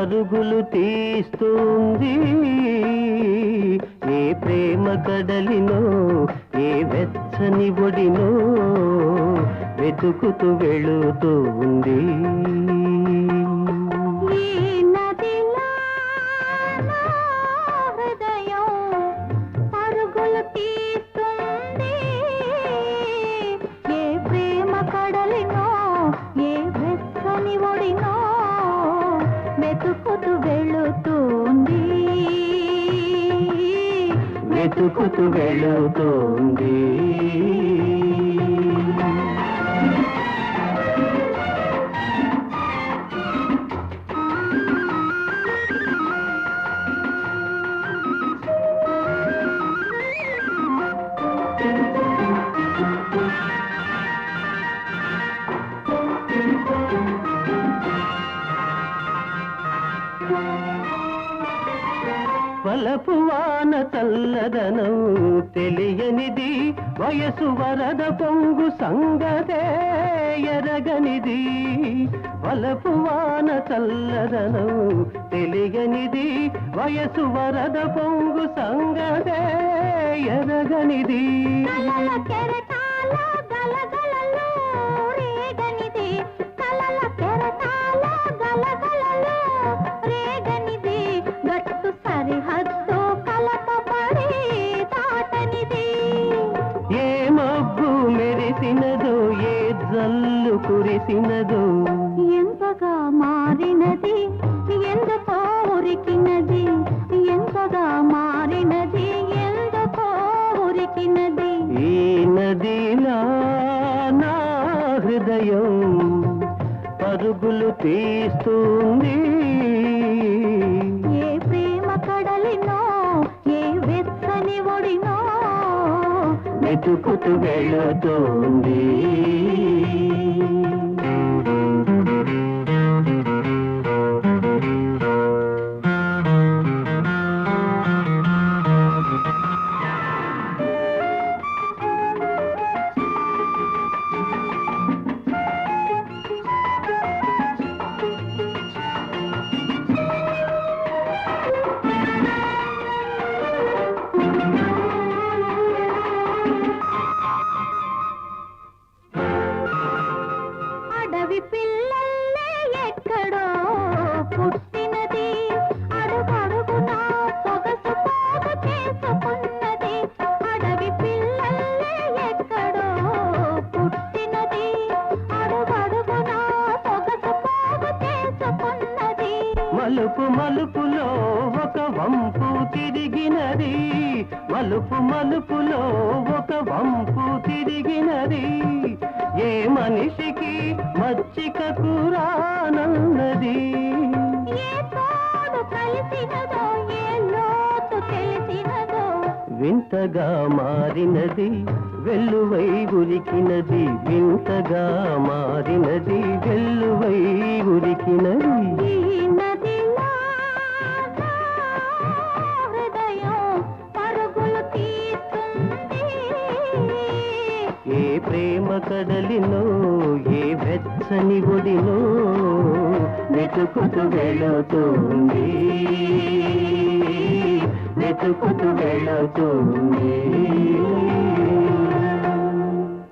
పరుగులు తీస్తుంది ఏ ప్రేమ కడలినో ఏ వెచ్చని ఒడినో వెతుకుతూ వెళుతూ ఉంది వెతుకుతూ వెళుతోంది వలపు వాన చల్లదనం తెలియనిది వయసు వరద పొంగు సంగతే ఎరగనిది వలపు వాన చల్లదనం తెలియనిది వయసు వరద పొంగు సంగతే ఎరగనిది ఏ జల్లు కురిసినదో ఎంతగా మారినది ఎందుకో ఉరికినది ఎంతగా మారినది ఎందుకో ఉరికినది ఈ నదిలా నా హృదయం పరుగులు తీస్తుంది ఏ ప్రేమ కడలినో ఏ వెచ్చని ఒడినో వెతుకుతూ వెళుతోంది పిల్లల్లే ఎక్కడో పుట్టినది అడుగడుగునా సొగసు పోగు చేసుకున్నది అడవి పిల్లల్లే ఎక్కడో పుట్టినది అడుగడుగునా సొగసు పోగు చేసుకున్నది మలుపు మలుపులో ఒక వంపు తిరిగినది మలుపు మలుపులో ఒక వంపు తిరిగినది ఏ మనిషికి మచ్చిక కూరానన్నది ఏ తోడు కలిసినదో ఏ లోతు తెలిసినదో వింతగా మారినది వెల్లువై ఉరికినది వింతగా మారినది వెల్లువై ఉరికినది ఏ ప్రేమ కడలినో ఏ వెచ్చని ఒడినో వెతుకుతూ వెళుతోంది వెతుకుతూ వెళుతోంది